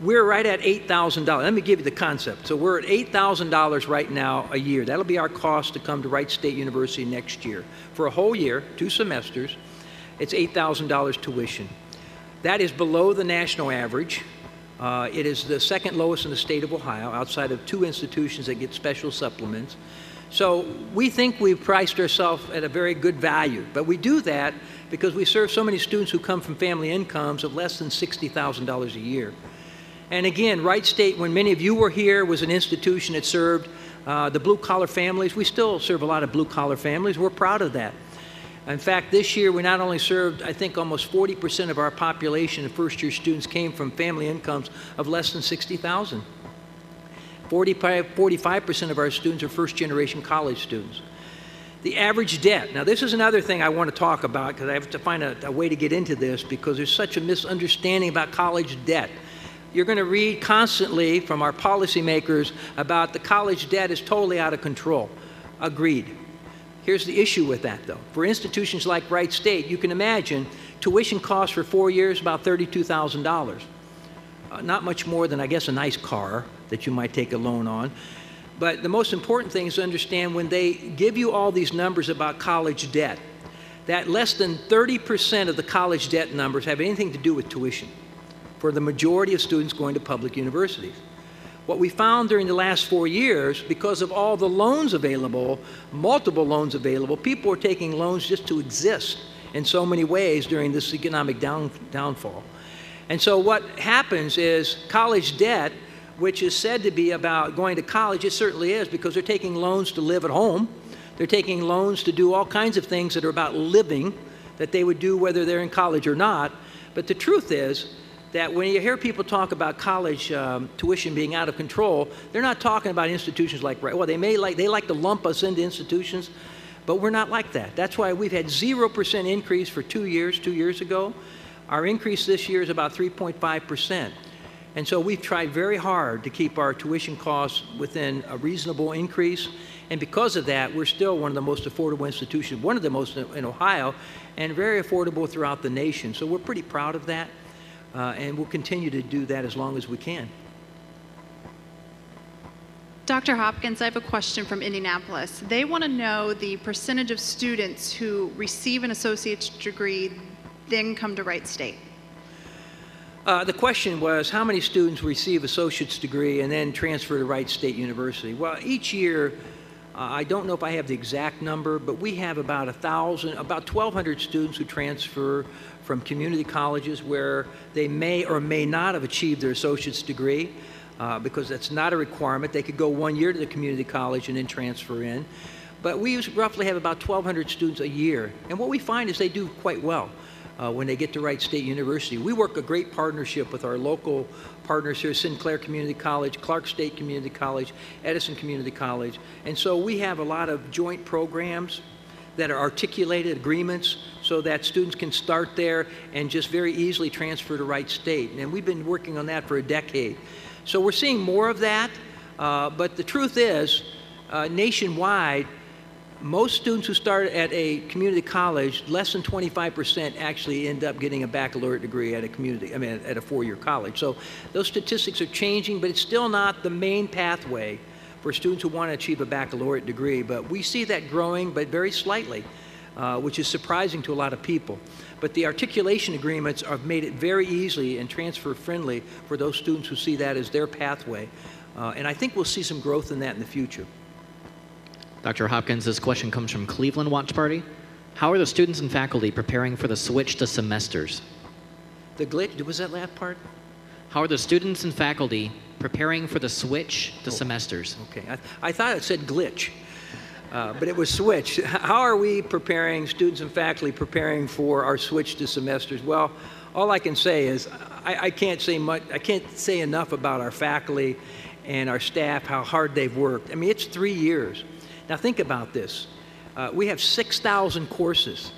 We're right at $8,000. Let me give you the concept. So we're at $8,000 right now a year. That'll be our cost to come to Wright State University next year. For a whole year, 2 semesters, it's $8,000 tuition. That is below the national average. It is the second lowest in the state of Ohio, outside of 2 institutions that get special supplements. So we think we've priced ourselves at a very good value, but we do that because we serve so many students who come from family incomes of less than $60,000 a year. And again, Wright State, when many of you were here, was an institution that served the blue-collar families. We still serve a lot of blue-collar families. We're proud of that. In fact, this year we not only served, I think almost 40% of our population of first-year students came from family incomes of less than $60,000. 45% of our students are first-generation college students. The average debt. Now, this is another thing I want to talk about because I have to find a way to get into this because there's such a misunderstanding about college debt. You're going to read constantly from our policymakers about the college debt is totally out of control. Agreed. Here's the issue with that, though. For institutions like Wright State, you can imagine tuition costs for 4 years about $32,000. Not much more than, I guess, a nice car that you might take a loan on. But the most important thing is to understand when they give you all these numbers about college debt, that less than 30% of the college debt numbers have anything to do with tuition for the majority of students going to public universities. What we found during the last 4 years, because of all the loans available, multiple loans available, people are taking loans just to exist in so many ways during this economic downfall. And so what happens is college debt, which is said to be about going to college, it certainly is because they're taking loans to live at home. They're taking loans to do all kinds of things that are about living that they would do whether they're in college or not. But the truth is, that when you hear people talk about college tuition being out of control, they're not talking about institutions like, well, they like to lump us into institutions, but we're not like that. That's why we've had 0% increase for 2 years, 2 years ago. Our increase this year is about 3.5%. And so we've tried very hard to keep our tuition costs within a reasonable increase. And because of that, we're still one of the most affordable institutions, one of the most in Ohio, and very affordable throughout the nation. So we're pretty proud of that, and we'll continue to do that as long as we can. Dr. Hopkins, I have a question from Indianapolis. They want to know the percentage of students who receive an associate's degree, then come to Wright State. The question was, how many students receive associate's degree and then transfer to Wright State University? Well, each year, I don't know if I have the exact number, but we have about 1,200 students who transfer from community colleges where they may or may not have achieved their associate's degree, because that's not a requirement. They could go 1 year to the community college and then transfer in. But we roughly have about 1,200 students a year. And what we find is they do quite well when they get to Wright State University. We work a great partnership with our local partners here, Sinclair Community College, Clark State Community College, Edison Community College. And so we have a lot of joint programs that are articulated agreements so that students can start there and just very easily transfer to Wright State. And we've been working on that for a decade. So we're seeing more of that, but the truth is, nationwide, most students who start at a community college, less than 25% actually end up getting a baccalaureate degree at at a four-year college. So those statistics are changing, but it's still not the main pathway for students who want to achieve a baccalaureate degree. But we see that growing, but very slightly, which is surprising to a lot of people. But the articulation agreements have made it very easy and transfer-friendly for those students who see that as their pathway. And I think we'll see some growth in that in the future. Dr. Hopkins, this question comes from Cleveland Watch Party. How are the students and faculty preparing for the switch to semesters? The glitch, was that last part? How are the students and faculty preparing for the switch to semesters? Okay, I thought it said glitch, but it was switch. How are we preparing, students and faculty preparing for our switch to semesters? Well, all I can say is I can't say much, I can't say enough about our faculty and our staff, how hard they've worked. I mean, it's 3 years. Now think about this. We have 6,000 courses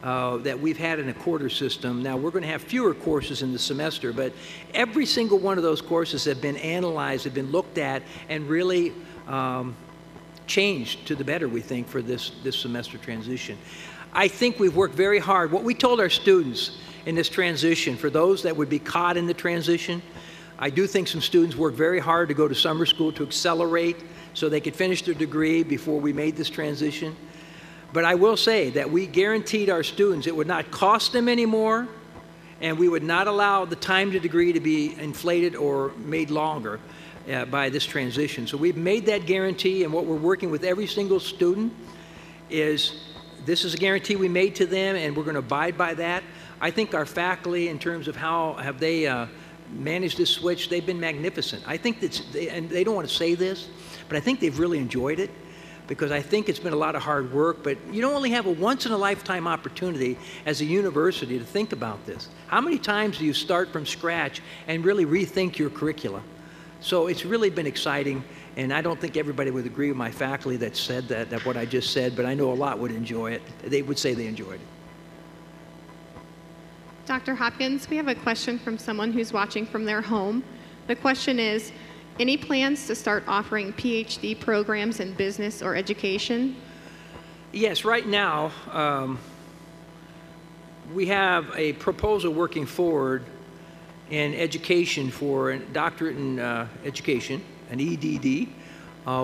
that we've had in a quarter system. Now we're going to have fewer courses in the semester, but every single one of those courses have been analyzed, have been looked at, and really changed to the better, we think, for this semester transition. I think we've worked very hard. What we told our students in this transition, for those that would be caught in the transition, I do think some students worked very hard to go to summer school to accelerate so they could finish their degree before we made this transition. But I will say that we guaranteed our students it would not cost them anymore, and we would not allow the time to degree to be inflated or made longer by this transition. So we've made that guarantee, and what we're working with every single student is this is a guarantee we made to them, and we're going to abide by that. I think our faculty, in terms of how have they managed this switch, they've been magnificent. I think that's, and they don't want to say this, but I think they've really enjoyed it, because I think it's been a lot of hard work, but you don't only have a once-in-a-lifetime opportunity as a university to think about this. How many times do you start from scratch and really rethink your curricula? So it's really been exciting, and I don't think everybody would agree with my faculty that said that what I just said, but I know a lot would enjoy it. They would say they enjoyed it. Dr. Hopkins, we have a question from someone who's watching from their home. The question is, any plans to start offering PhD programs in business or education? Yes, right now, we have a proposal working forward in education for a doctorate in education, an EDD,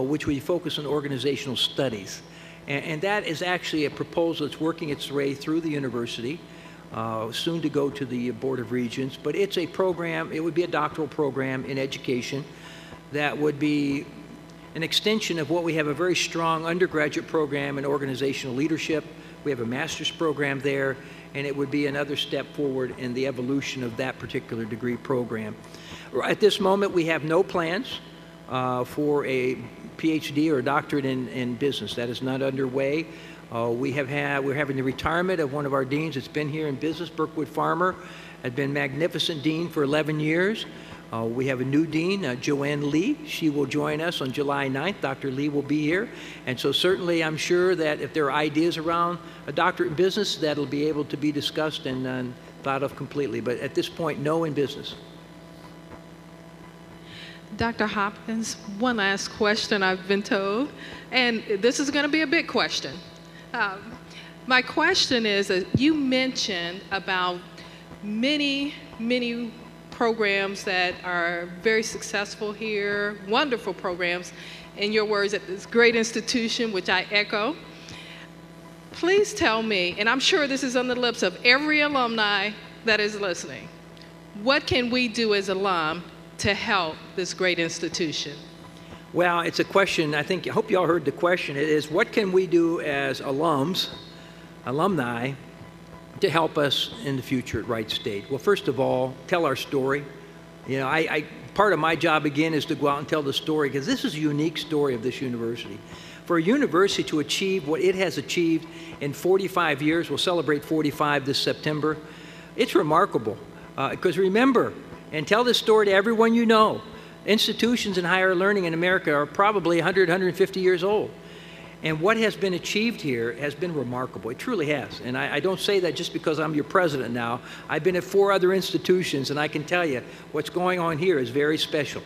which we focus on organizational studies. And that is actually a proposal that's working its way through the university, soon to go to the Board of Regents. But it's a program, it would be a doctoral program in education that would be an extension of what we have a very strong undergraduate program in organizational leadership. We have a master's program there, and it would be another step forward in the evolution of that particular degree program. At this moment, we have no plans for a PhD or a doctorate in business. That is not underway. We're having the retirement of one of our deans that's been here in business, Brookwood Farmer, has been magnificent dean for 11 years. We have a new dean, Joanne Lee. She will join us on July 9th. Dr. Lee will be here. And so certainly I'm sure that if there are ideas around a doctorate in business, that'll be able to be discussed and thought of completely. But at this point, no in business. Dr. Hopkins, one last question I've been told, and this is going to be a big question. My question is that you mentioned about many programs that are very successful here, wonderful programs, in your words, at this great institution, which I echo. Please tell me, and I'm sure this is on the lips of every alumni that is listening, what can we do as alum to help this great institution? Well, it's a question, I hope you all heard the question. It is, what can we do as alumni, to help us in the future at Wright State? Well, first of all, tell our story. You know, part of my job, again, is to go out and tell the story, because this is a unique story of this university. For a university to achieve what it has achieved in 45 years, we'll celebrate 45 this September, it's remarkable. Because remember, and tell this story to everyone you know, institutions in higher learning in America are probably 100, 150 years old. And what has been achieved here has been remarkable. It truly has. And I don't say that just because I'm your president now. I've been at 4 other institutions, and I can tell you what's going on here is very special.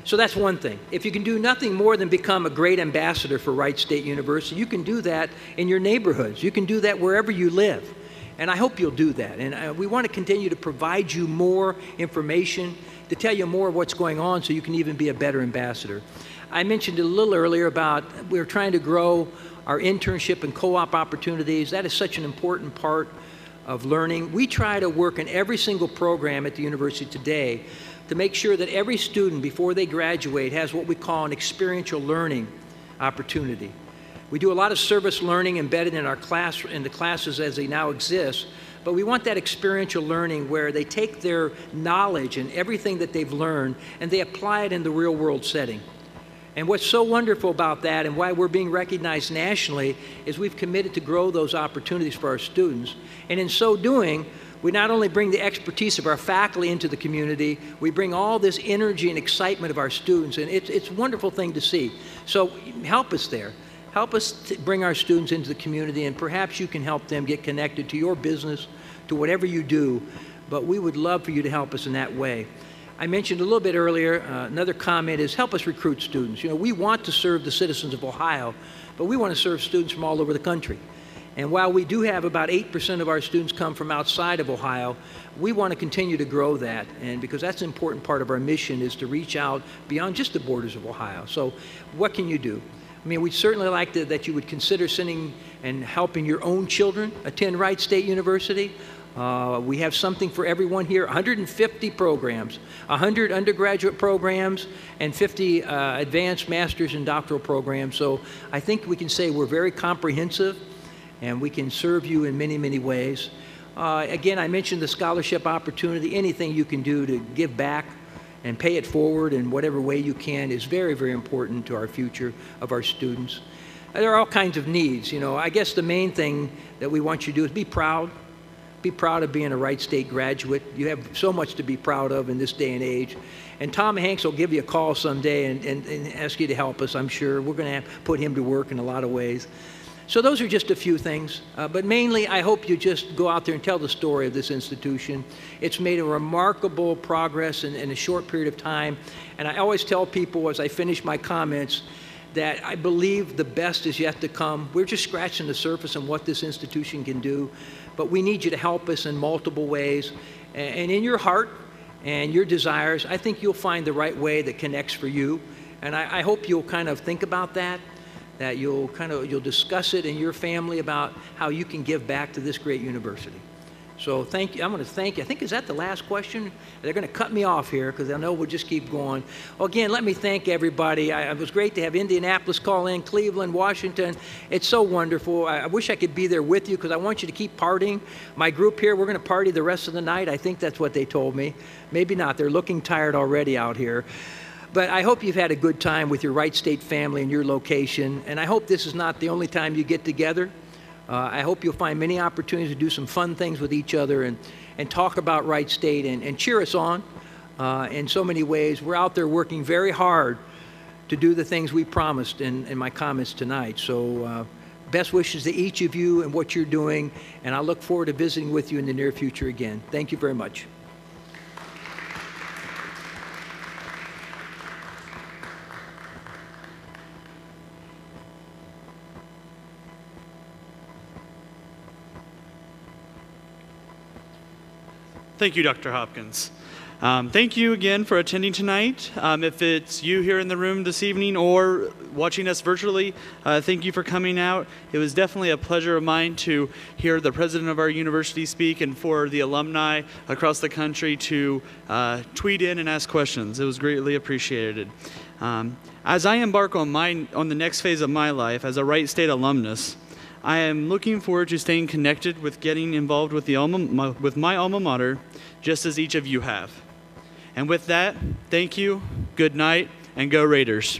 So that's one thing. If you can do nothing more than become a great ambassador for Wright State University, you can do that in your neighborhoods. You can do that wherever you live. And I hope you'll do that. And we want to continue to provide you more information, to tell you more of what's going on so you can even be a better ambassador. I mentioned a little earlier about we're trying to grow our internship and co-op opportunities. That is such an important part of learning. We try to work in every single program at the university today to make sure that every student before they graduate has what we call an experiential learning opportunity. We do a lot of service learning embedded in our in the classes as they now exist, but we want that experiential learning where they take their knowledge and everything that they've learned and they apply it in the real world setting. And what's so wonderful about that and why we're being recognized nationally is we've committed to grow those opportunities for our students. And in so doing, we not only bring the expertise of our faculty into the community, we bring all this energy and excitement of our students, and it's a wonderful thing to see. So help us there. Help us to bring our students into the community, and perhaps you can help them get connected to your business, to whatever you do, but we would love for you to help us in that way. I mentioned a little bit earlier, another comment is help us recruit students. You know, we want to serve the citizens of Ohio, but we want to serve students from all over the country. And while we do have about 8% of our students come from outside of Ohio, we want to continue to grow that, and because that's an important part of our mission is to reach out beyond just the borders of Ohio. So what can you do? I mean, we'd certainly like that you would consider sending and helping your own children attend Wright State University. We have something for everyone here, 150 programs, 100 undergraduate programs, and 50 advanced master's and doctoral programs. So I think we can say we're very comprehensive, and we can serve you in many, many ways. Again, I mentioned the scholarship opportunity. Anything you can do to give back and pay it forward in whatever way you can is very, very important to our future of our students. There are all kinds of needs. You know, I guess the main thing that we want you to do is be proud. Be proud of being a Wright State graduate. You have so much to be proud of in this day and age. And Tom Hanks will give you a call someday and ask you to help us, I'm sure. We're going to have to put him to work in a lot of ways. So those are just a few things. But mainly, I hope you just go out there and tell the story of this institution. It's made a remarkable progress in a short period of time. And I always tell people as I finish my comments that I believe the best is yet to come. We're just scratching the surface on what this institution can do. But we need you to help us in multiple ways. And in your heart and your desires, I think you'll find the right way that connects for you. And I hope you'll kind of think about that you'll discuss it in your family about how you can give back to this great university. So thank you. I'm going to thank you. I think, is that the last question? They're going to cut me off here because I know we'll just keep going. Well, again, let me thank everybody. It was great to have Indianapolis call in, Cleveland, Washington. It's so wonderful. I wish I could be there with you because I want you to keep partying. My group here, we're going to party the rest of the night. I think that's what they told me. Maybe not. They're looking tired already out here. But I hope you've had a good time with your Wright State family and your location. And I hope this is not the only time you get together. I hope you'll find many opportunities to do some fun things with each other. and talk about Wright State and cheer us on in so many ways. We're out there working very hard to do the things we promised in my comments tonight. So best wishes to each of you and what you're doing, and I look forward to visiting with you in the near future again. Thank you very much. Thank you, Dr. Hopkins. Thank you again for attending tonight. If it's you here in the room this evening or watching us virtually, thank you for coming out. It was definitely a pleasure of mine to hear the president of our university speak and for the alumni across the country to tweet in and ask questions. It was greatly appreciated. As I embark on the next phase of my life as a Wright State alumnus, I am looking forward to staying connected with getting involved with my alma mater, just as each of you have. And with that, thank you, good night, and go Raiders.